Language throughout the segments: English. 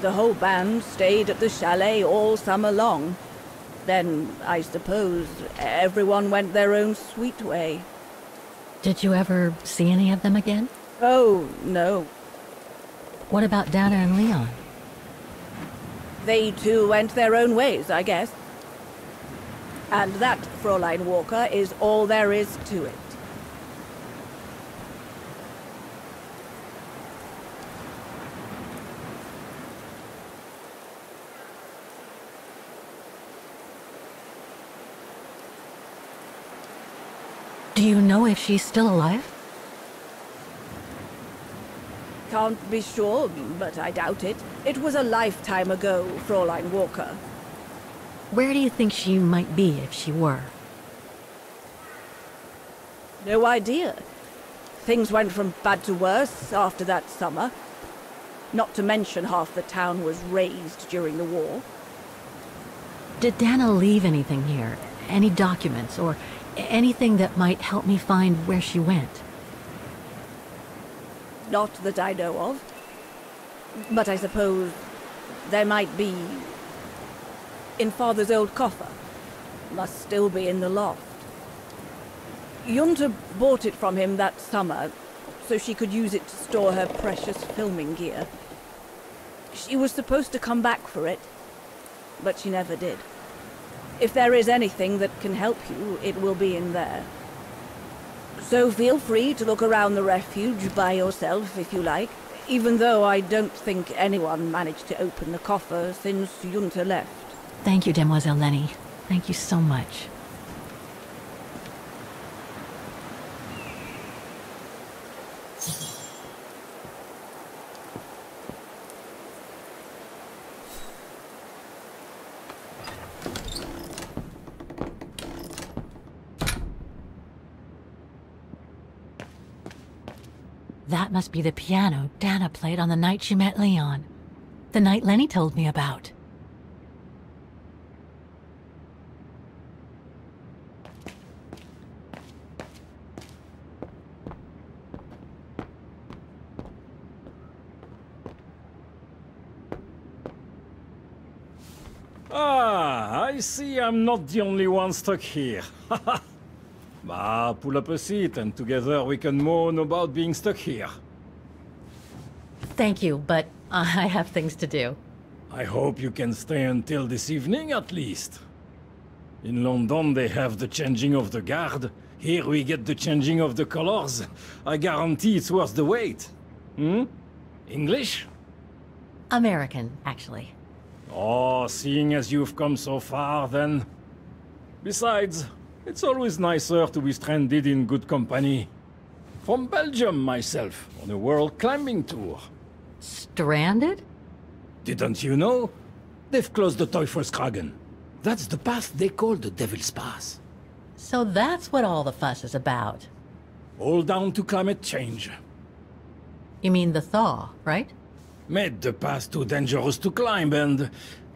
The whole band stayed at the chalet all summer long. Then, I suppose, everyone went their own sweet way. Did you ever see any of them again? Oh, no. What about Dana and Leon? They too went their own ways, I guess. And that, Fräulein Walker, is all there is to it. Do you know if she's still alive? Can't be sure, but I doubt it. It was a lifetime ago, Fräulein Walker. Where do you think she might be if she were? No idea. Things went from bad to worse after that summer. Not to mention half the town was razed during the war. Did Dana leave anything here? Any documents or anything that might help me find where she went? Not that I know of. But I suppose there might be in Father's old coffer. Must still be in the loft. Junta bought it from him that summer, so she could use it to store her precious filming gear. She was supposed to come back for it, but she never did. If there is anything that can help you, it will be in there. So feel free to look around the refuge by yourself if you like, even though I don't think anyone managed to open the coffer since Junta left. Thank you, Demoiselle Lenny. Thank you so much. That must be the piano Dana played on the night she met Leon. The night Lenny told me about. Ah, I see I'm not the only one stuck here. Bah, pull up a seat and together we can moan about being stuck here. Thank you, but I have things to do. I hope you can stay until this evening at least. In London they have the changing of the guard. Here we get the changing of the colors. I guarantee it's worth the wait. Hmm? English? American, actually. Oh, seeing as you've come so far, then... Besides, it's always nicer to be stranded in good company. From Belgium, myself, on a world climbing tour. Stranded? Didn't you know? They've closed the Teufelskragen. That's the path they call the Devil's Pass. So that's what all the fuss is about. All down to climate change. You mean the thaw, right? Made the path too dangerous to climb and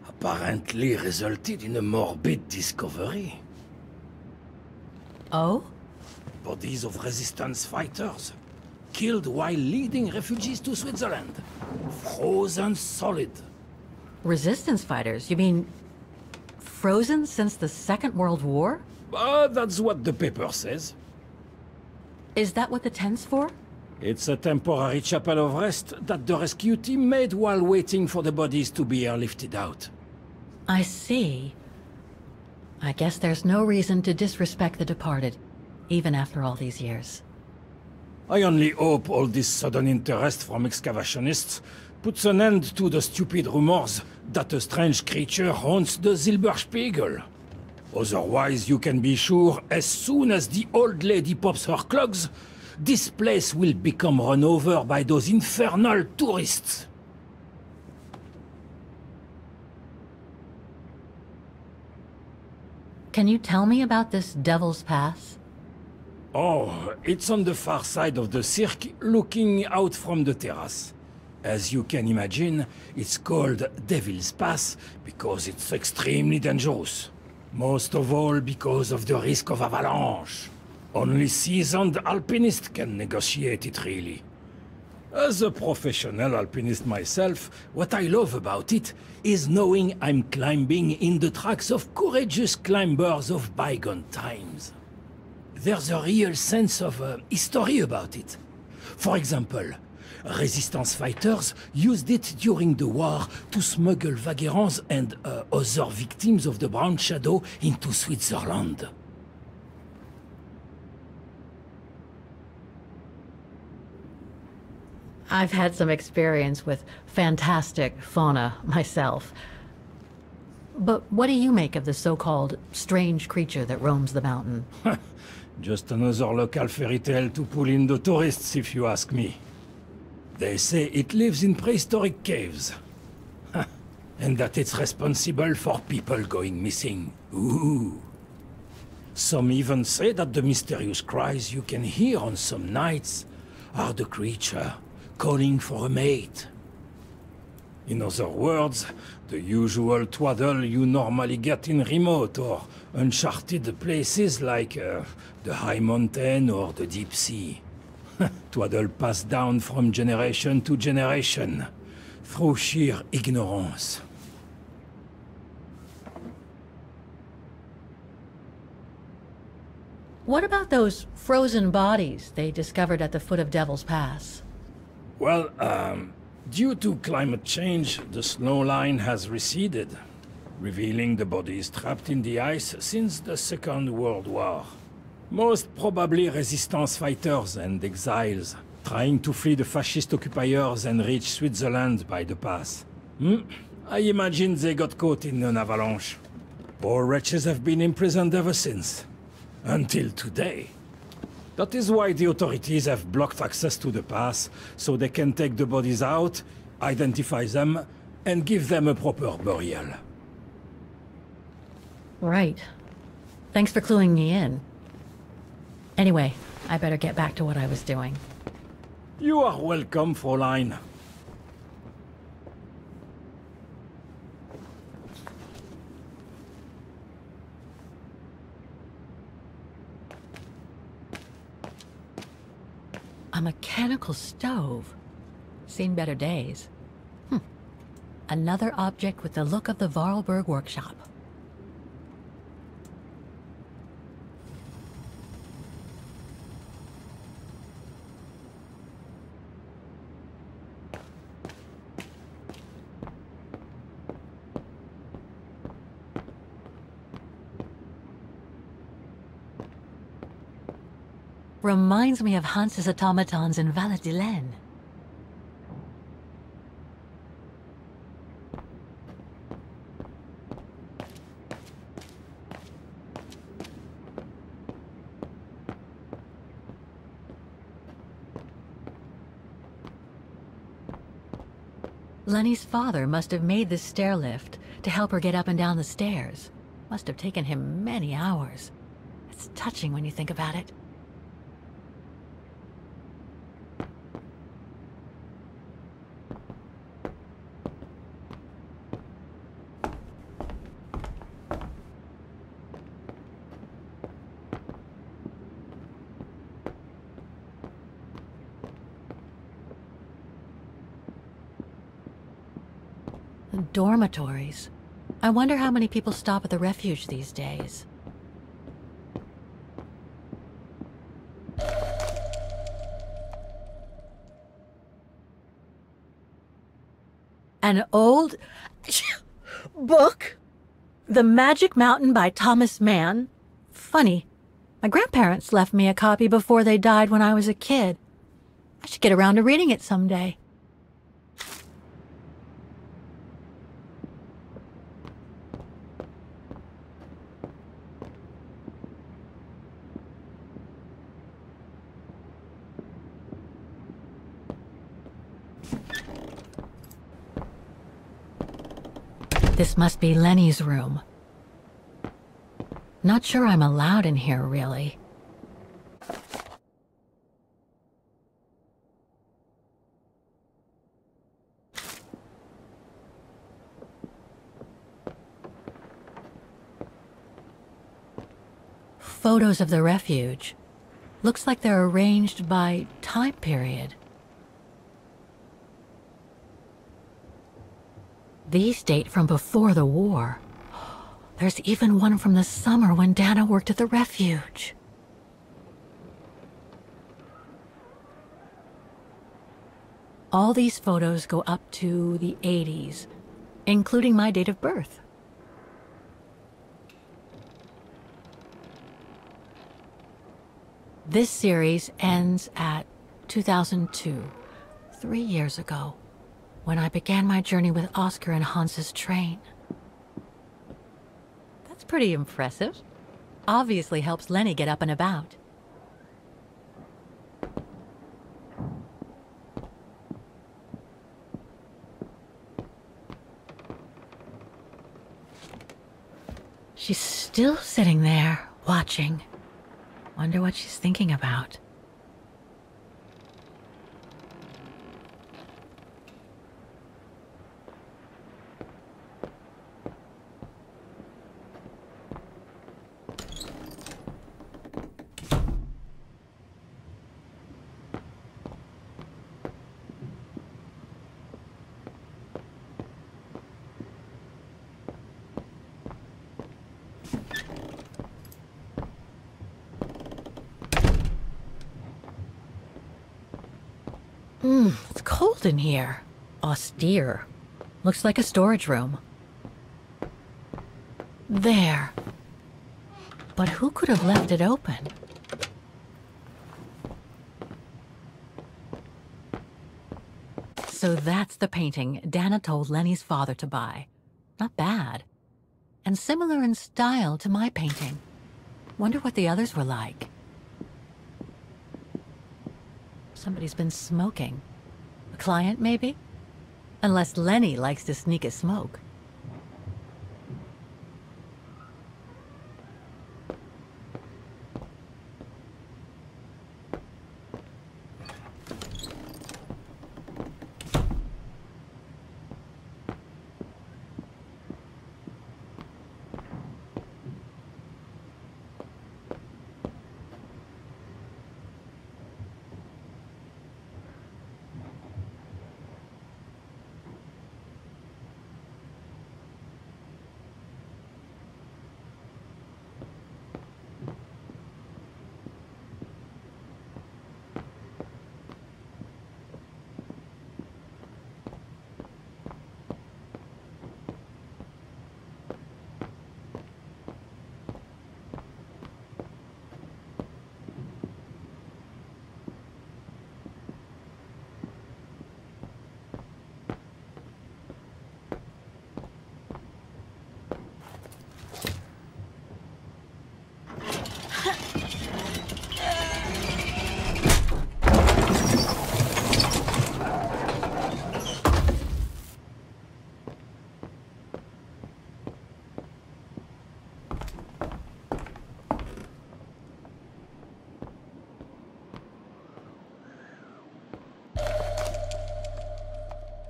apparently resulted in a morbid discovery. Oh? Bodies of resistance fighters, killed while leading refugees to Switzerland. Frozen solid. Resistance fighters? You mean frozen since the Second World War? That's what the paper says. Is that what the tent's for? It's a temporary chapel of rest that the rescue team made while waiting for the bodies to be airlifted out. I see. I guess there's no reason to disrespect the departed, even after all these years. I only hope all this sudden interest from excavationists puts an end to the stupid rumors that a strange creature haunts the Silberspiegel. Otherwise, you can be sure, as soon as the old lady pops her clogs, this place will become run over by those infernal tourists. Can you tell me about this Devil's Pass? Oh, it's on the far side of the cirque, looking out from the terrace. As you can imagine, it's called Devil's Pass because it's extremely dangerous. Most of all because of the risk of avalanche. Only seasoned alpinists can negotiate it, really. As a professional alpinist myself, what I love about it is knowing I'm climbing in the tracks of courageous climbers of bygone times. There's a real sense of history about it. For example, resistance fighters used it during the war to smuggle vagrants and other victims of the Brown Shadow into Switzerland. I've had some experience with fantastic fauna myself. But what do you make of the so-called strange creature that roams the mountain? Just another local fairy tale to pull in the tourists, if you ask me. They say it lives in prehistoric caves. And that it's responsible for people going missing. Ooh. Some even say that the mysterious cries you can hear on some nights are the creature calling for a mate. In other words, the usual twaddle you normally get in remote or uncharted places like the high mountain or the deep sea. Twaddle passed down from generation to generation, through sheer ignorance. What about those frozen bodies they discovered at the foot of Devil's Pass? Well, due to climate change, the snow line has receded, revealing the bodies trapped in the ice since the Second World War. Most probably resistance fighters and exiles, trying to flee the fascist occupiers and reach Switzerland by the pass. I imagine they got caught in an avalanche. Poor wretches have been imprisoned ever since. Until today. That is why the authorities have blocked access to the pass, so they can take the bodies out, identify them, and give them a proper burial. Right. Thanks for cluing me in. Anyway, I better get back to what I was doing. You are welcome, Fräulein. A mechanical stove. Seen better days. Another object with the look of the Vorarlberg workshop. Reminds me of Hans's automatons in Valladolid. Lenny's father must have made this stair lift to help her get up and down the stairs. Must have taken him many hours. It's touching when you think about it. Dormitories. I wonder how many people stop at the refuge these days. An old book? The Magic Mountain by Thomas Mann? Funny. My grandparents left me a copy before they died when I was a kid. I should get around to reading it someday. This must be Lenny's room. Not sure I'm allowed in here, really. Photos of the refuge. Looks like they're arranged by time period. These date from before the war. There's even one from the summer when Dana worked at the refuge. All these photos go up to the 80s, including my date of birth. This series ends at 2002, 3 years ago, when I began my journey with Oscar and Hans's train. That's pretty impressive. Obviously helps Lenny get up and about. She's still sitting there, watching. Wonder what she's thinking about. It's cold in here. Austere. Looks like a storage room. There. But who could have left it open? So that's the painting Dana told Lenny's father to buy. Not bad. And similar in style to my painting. Wonder what the others were like. Somebody's been smoking. A client, maybe? Unless Lenny likes to sneak a smoke.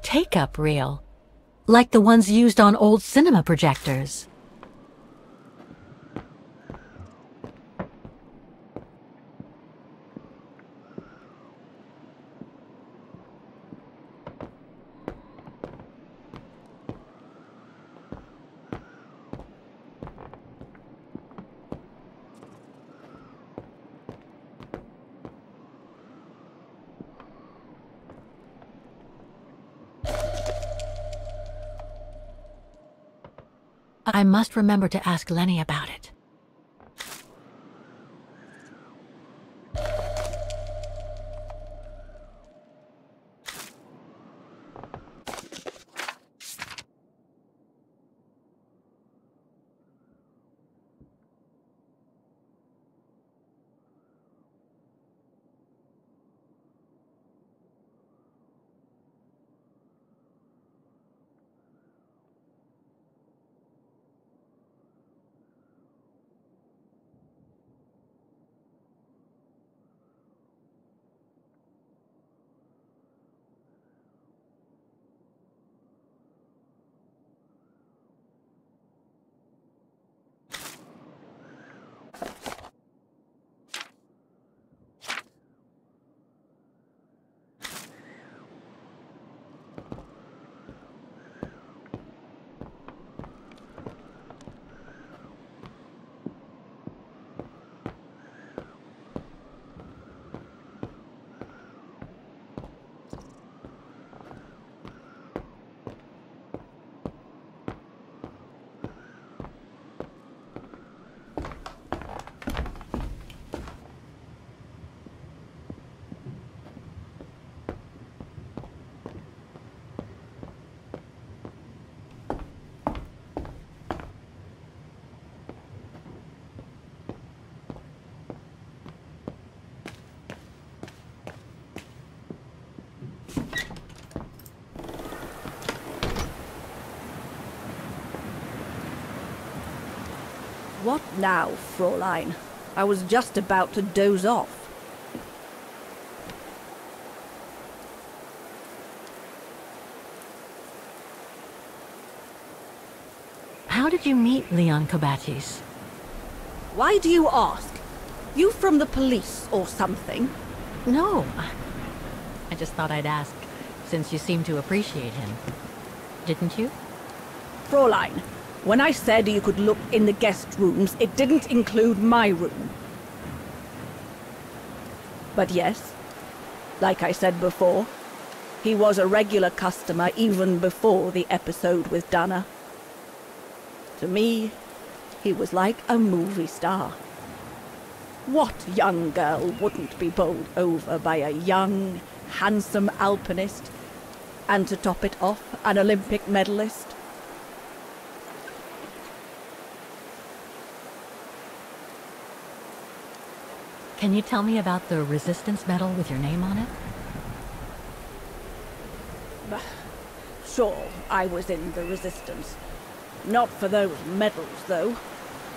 Take-up reel, like the ones used on old cinema projectors. I must remember to ask Lenny about it. What now, Fräulein? I was just about to doze off. How did you meet Leon Kobates? Why do you ask? You from the police or something? No. I just thought I'd ask, since you seem to appreciate him. Didn't you? Fräulein, when I said you could look in the guest rooms, it didn't include my room. But yes, like I said before, he was a regular customer even before the episode with Dana. To me, he was like a movie star. What young girl wouldn't be bowled over by a young, handsome alpinist, and to top it off, an Olympic medalist? Can you tell me about the Resistance medal with your name on it? Sure, I was in the Resistance. Not for those medals, though.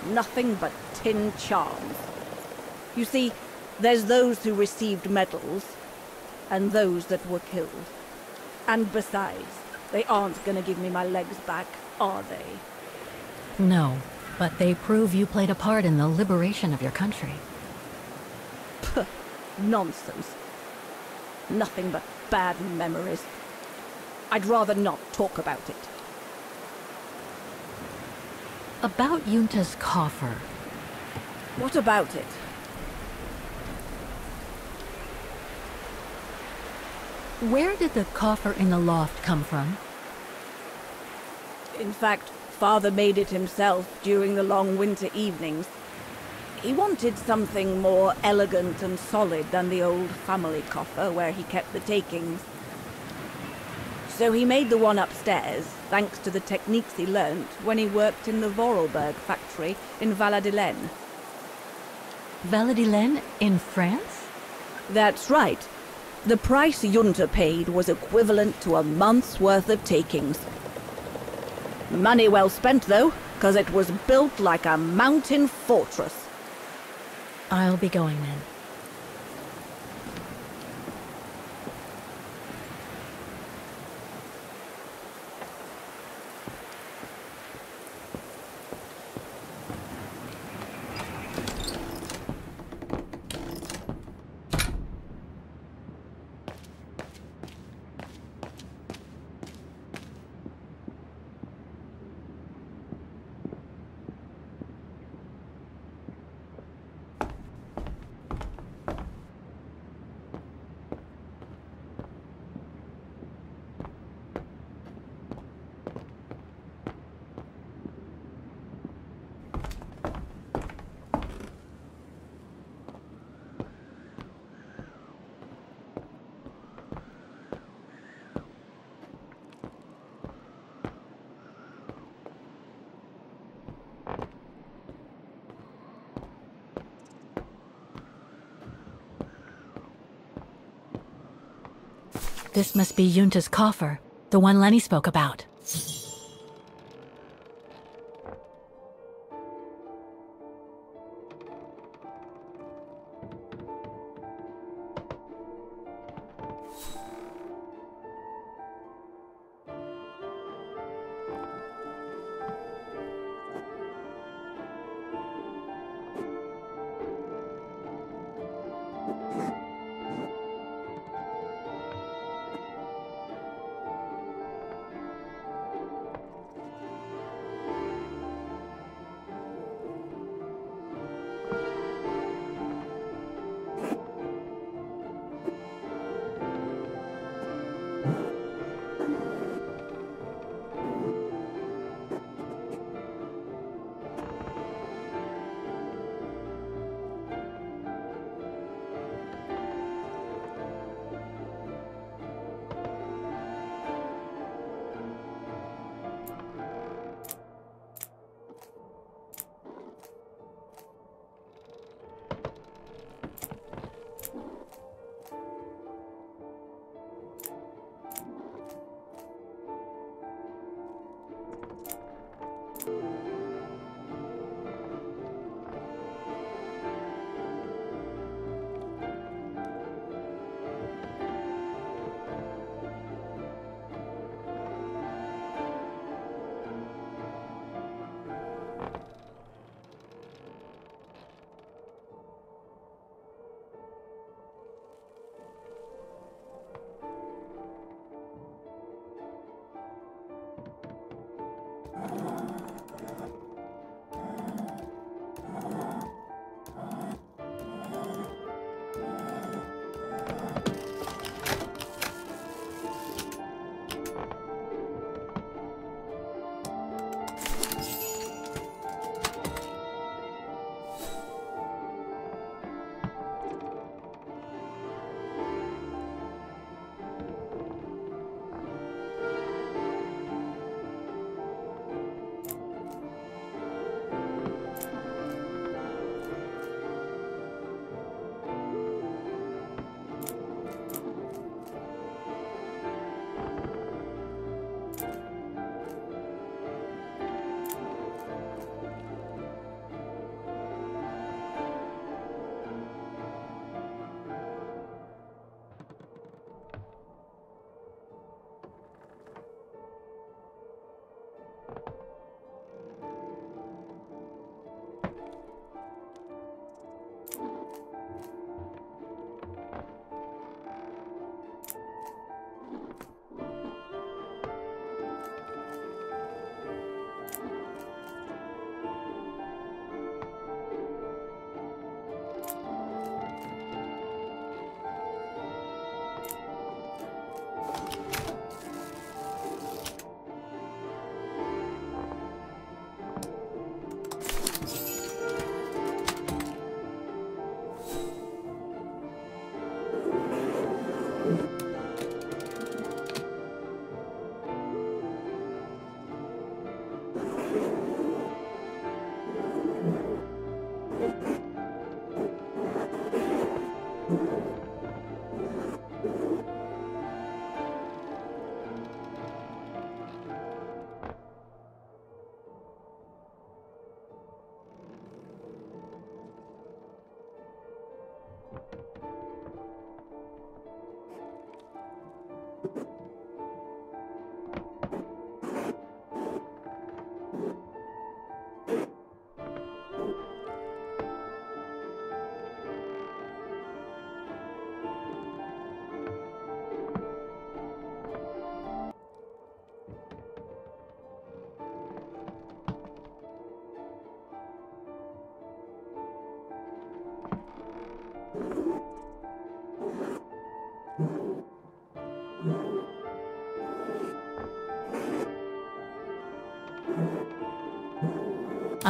Nothing but tin charms. You see, there's those who received medals, and those that were killed. And besides, they aren't gonna give me my legs back, are they? No, but they prove you played a part in the liberation of your country. Puh, nonsense. Nothing but bad memories. I'd rather not talk about it. About Yunta's coffer. What about it? Where did the coffer in the loft come from? In fact, Father made it himself during the long winter evenings. He wanted something more elegant and solid than the old family coffer where he kept the takings. So he made the one upstairs, thanks to the techniques he learnt when he worked in the Vorarlberg factory in Valladolid. Valladolid in France? That's right. The price Junta paid was equivalent to a month's worth of takings. Money well spent, though, because it was built like a mountain fortress. I'll be going then. This must be Yunta's coffer, the one Lenny spoke about.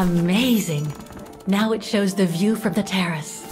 Amazing! Now it shows the view from the terrace.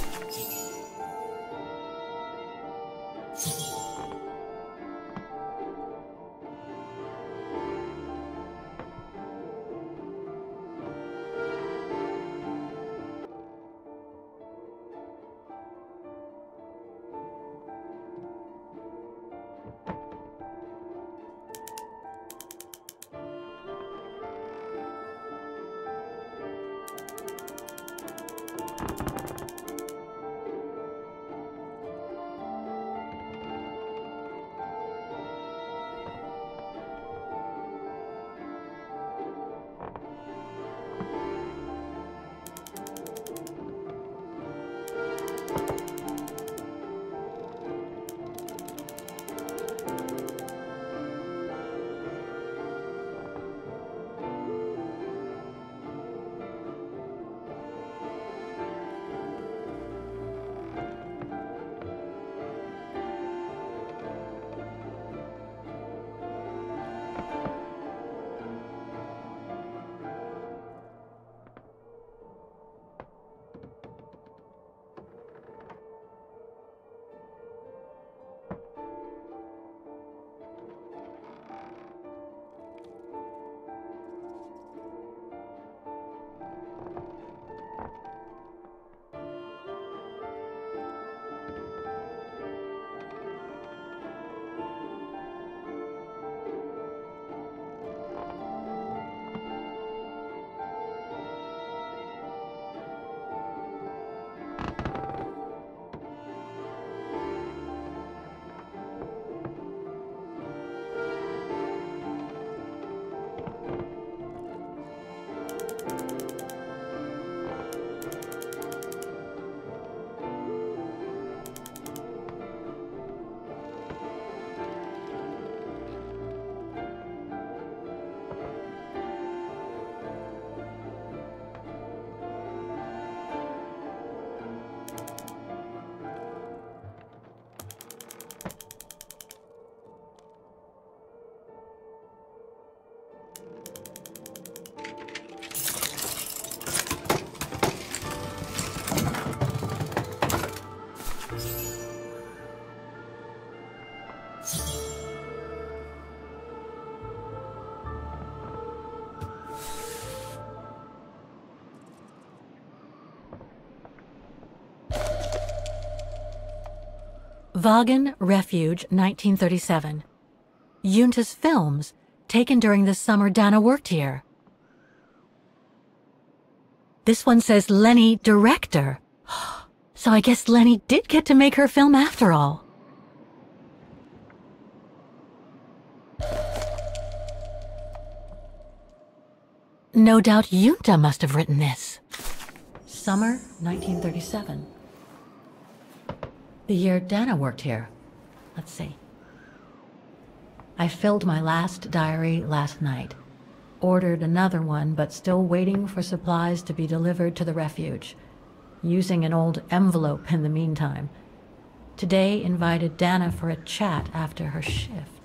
Vaughan Refuge, 1937. Junta's films, taken during the summer Dana worked here. This one says Lenny, director. So I guess Lenny did get to make her film after all. No doubt Junta must have written this. Summer 1937. The year Dana worked here. Let's see. I filled my last diary last night. Ordered another one, but still waiting for supplies to be delivered to the refuge. Using an old envelope in the meantime. Today invited Dana for a chat after her shift.